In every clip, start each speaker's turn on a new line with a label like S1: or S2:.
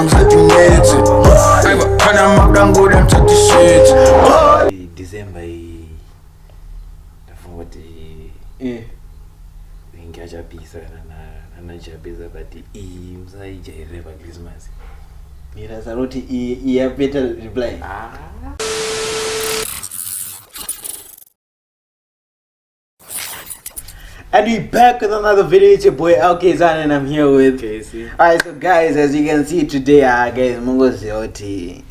S1: Musatinetse. I got Kana Magango, them to the shit.
S2: December, for what Ingaja pizza and Naja pizza, but Msaija Christmas.
S3: Mira Saroti, he better reply. And we back with another video. It's your boy Kayzano and I'm here with
S2: Casey.
S3: Alright, so guys, as you can see today, guys, Mungo Zioti.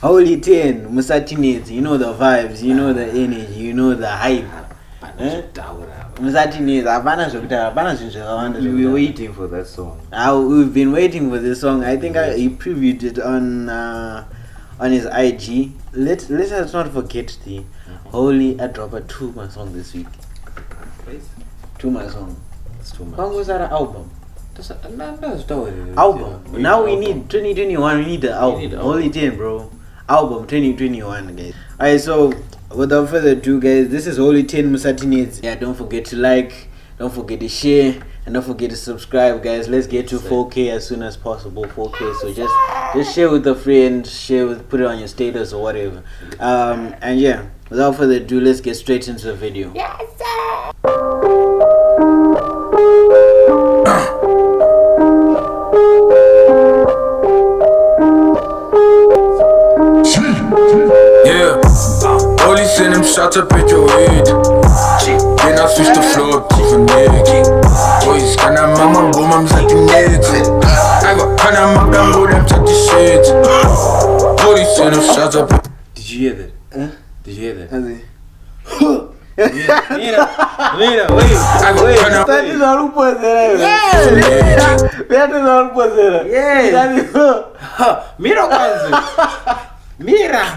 S3: Holy 10, Musatinetse, you know the vibes, you know the energy, you know the hype. Musatinetse,
S2: we were waiting for that song.
S3: We've been waiting for this song. I think he previewed it on his IG. Let us not forget the Holy I dropped a 2-month song this week. 2-month song.
S2: It's too much.
S3: When was that album?
S2: Album.
S3: Album. Now we need 2021. We need the album. Holy 10, bro. Album 2021, guys. Alright, so without further ado, guys, this is Holy 10 Musatinetse. Yeah, don't forget to like, don't forget to share, and don't forget to subscribe, guys. Let's get to 4K as soon as possible. 4K. So just share with a friend, put it on your status or whatever. And yeah, without further ado, let's get straight into the video.
S1: Yes, sir. Yeah, only send them shots up at your head. Then I switch the floor up to the neck. Boys, can I mama go, mom's at the net. I got Kana Magango, them to the shit. Only send them shots up.
S2: Did you hear that?
S3: Huh?
S2: Did you hear that?
S3: Mira, wait. That is all positive. That is all positive.
S2: Mira,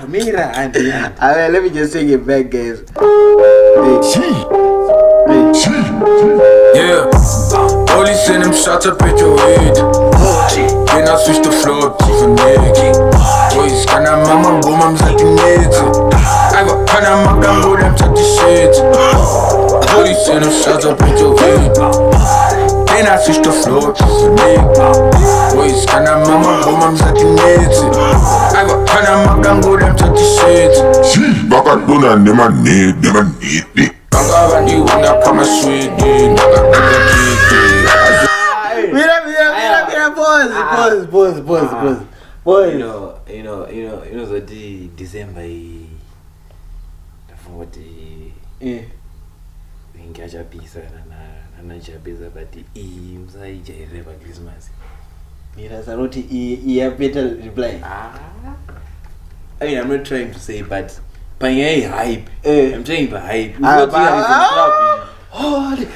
S2: Mira.
S3: Let me just take it back, guys.
S1: Yeah, only send them shots up at your head. Then I switch the floor up to the neck. Boys, can I mama go, mom's at the net. I got Kana Magango, them to the shit. Only send them shots up at your head. Then I switch the floor up to the neck. Boys, can I mama go, mom's at the net. I got Kana Magango, them to the shit.
S4: See, back at Dona, never need me.
S1: You wanna come and sweet me.
S3: Mira, pause.
S2: You know the December for what Ingaja pizza and Naja pizza, but Msaija Christmas.
S3: Mira Saroti, he better reply.
S2: I mean, I'm not trying to say, but Panya hype. I'm trying to hype.
S3: Holy.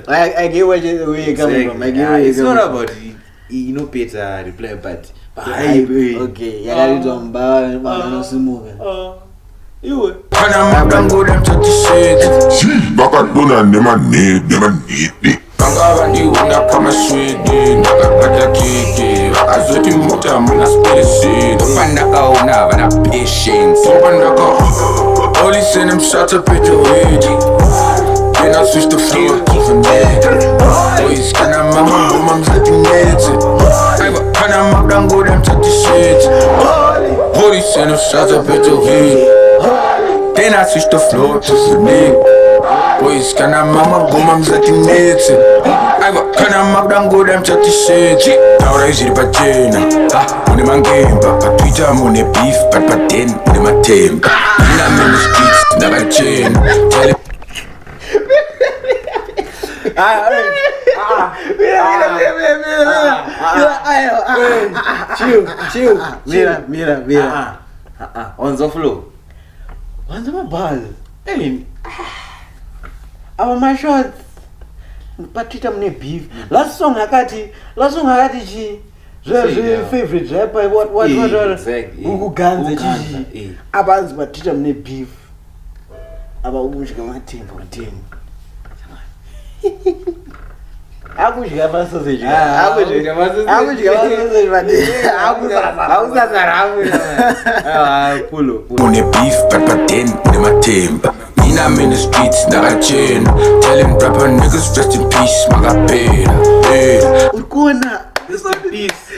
S3: I get where you're coming from.
S2: It's not about Peter reply, but hype.
S3: Okay, yeah, you don't buy you
S1: Kana Magango, them to the shit.
S4: See, back at Dona, never need me.
S1: You wanna come and sweet me. Naga kiki. I saw the motor, I'm gonna spill it. Pandaka, una, vana patience. Pandaka, only send them shots up at your head. Then I switch the floor to the neck. Boys, can I mama go, mom's at the net. I got Kana Magango, them to the shit. Only send them shots up at your head. Then I switch the floor to the neck. Boys, can I mama go, mom's at the net. I got Kana Magango, them to the shit. Now I see the patina. On the man game, but Twitter, I'm on the beef, but then on the my team. I'm in the streets, never chain.
S3: Chill. Mira.
S2: On the floor.
S3: What's my ball? My shots. But treat them beef. Last song akati chi. Favorite rapper. What?
S2: Exactly.
S3: Who guns chi. Abanzi but treat them beef. Aba umushika my team. akudya amasausage
S2: akudya
S3: amasausage pulo
S1: Une beef, pepper tin, nematimba. Mina in the streets, nakachena. Telling rapper niggas rest in peace, magapera.
S3: urikona
S2: Rest in peace.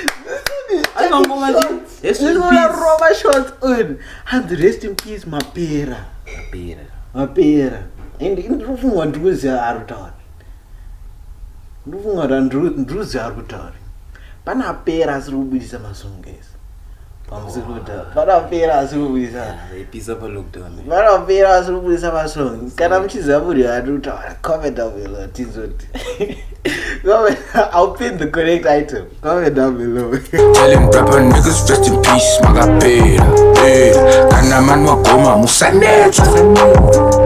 S3: Rest in peace. Roba shots on. And rest in peace, mapera. And ndinofunga ndruzi arutauri. Ndofunga ndruzi arutauri. Pana pera asiri kubudisa masongesi. Pana pera asiri kubudisa.
S2: Pizza for lockdown.
S3: Pana pera asiri kubudisa masongesi. Kana muchiziva muri arutauri. Comment down below. Tizoti. I'll pin the correct item. Comment down below.
S1: Telling rapper niggas rest in peace, magapera. Kana man wakoma Musatinetse.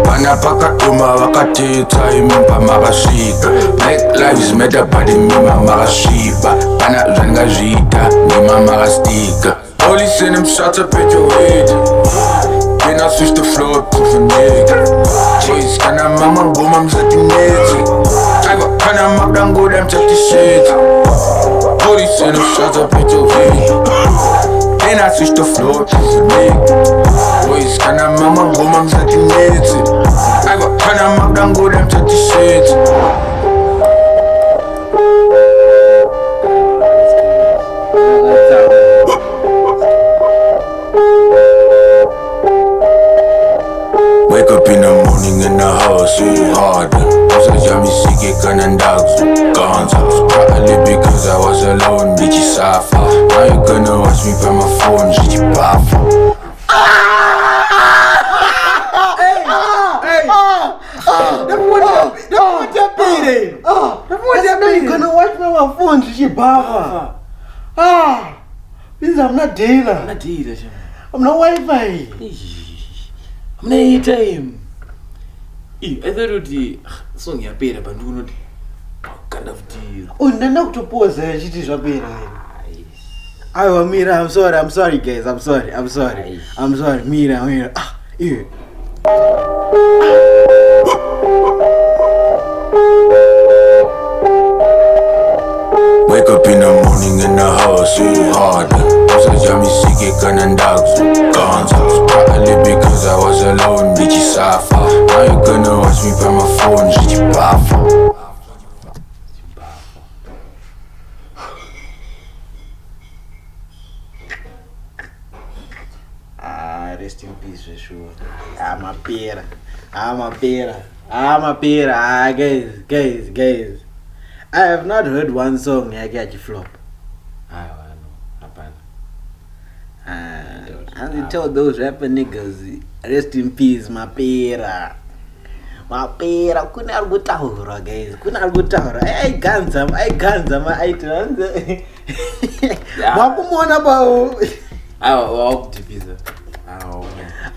S1: Bana pakatuma wakateta imimba magashika. Black lives matter body mima magashiba. Bana zangazita mima magastika. Police in them shots up at your head. Then I switch the floor to the nigga. Jeez, kana mama goma Musatinetse. Kana magdango them check the shit. Police in them shots up at your head. Then I switch the floor to the nigga. Boys, kana mama goma Musatinetse. Kana magdango them check the shit. Wake up in the morning in the house, so hard. Usajami sike kanandags, guns. Probably because I was alone, bitchy safa. Now you gonna watch me by my phone, bitchy bafa.
S3: Gonna watch my phone, she baba. Means I'm not dealer. I'm not Wi-Fi.
S2: I'm not time. I thought the song you paid but do not kind of deal.
S3: Oh, no, to pause. She is a bit. Oh, Mira, I'm sorry, guys. I'm sorry, Mira. Yeah.
S1: Wake up in the morning in the house, so hard. Usajami sike kanandags, guns. Probably because I was alone, bitchy safa. Now you gonna watch me by my phone, bitchy bafa.
S3: Rest in peace for sure. I'm a pera. Guys. I have not heard one song I get you flop. And they told those rapper niggas, rest in peace, mapera. Kuna argutahura, guys. I ganza, I turn. Wakumona bao.
S2: I walk to pizza.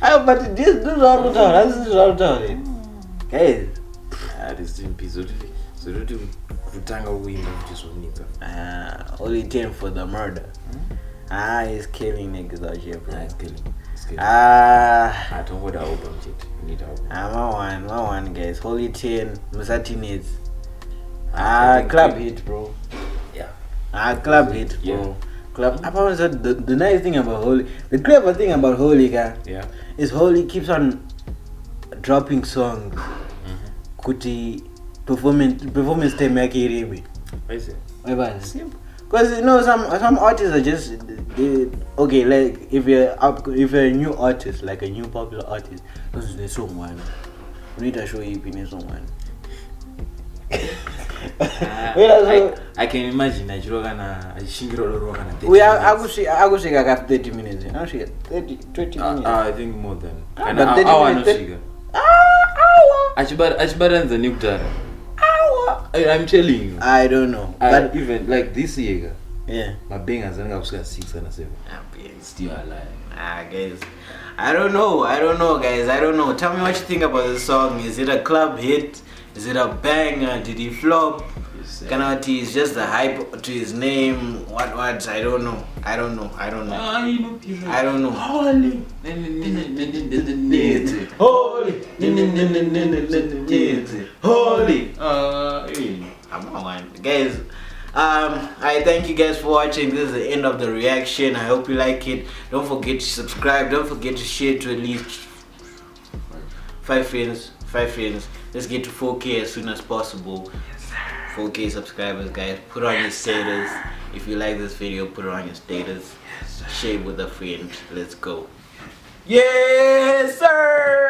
S3: But this is argutahura. Guys.
S2: Rest in peace. So do Kutanga win just one nigga.
S3: Only 10 for the murder. He's killing niggas out here, bro.
S2: He's killing.
S3: I
S2: don't want the album shit. You need album.
S3: My one, guys. Holy 10, Musatinetse. Club hit, bro.
S2: Yeah.
S3: Club hit, bro.
S2: Yeah.
S3: Club. The nice thing about Holy, the clever thing about Holy, guy, is Holy keeps on dropping songs. Kuti performance time yake iribi.
S2: Why is it?
S3: Simple. Because you know some artists are just okay, like if you're a new artist, like a new popular artist, this is the song one. We need to show you in song one.
S2: I can imagine that you're gonna
S3: we are I go shake got 30 minutes. Now she 20 minutes.
S2: I think more than
S3: but 30 minutes.
S2: Ashbaran the nuclear. I'm telling you.
S3: I don't know.
S2: But even like this year,
S3: my
S2: being as long as 6 and 7. Still alive.
S3: Guys. I don't know, guys. I don't know. Tell me what you think about the song. Is it a club hit? Is it a banger? Did he flop? Kanati is just the hype to his name. What? I don't know. Holy. Holy. Guys, I thank you guys for watching. This is the end of the reaction. I hope you like it. Don't forget to subscribe. Don't forget to share to at least 5 friends. Let's get to 4K as soon as possible. 4K subscribers, guys. Put on your status. If you like this video, put it on your status. Share with a friend. Let's go. Yes, sir.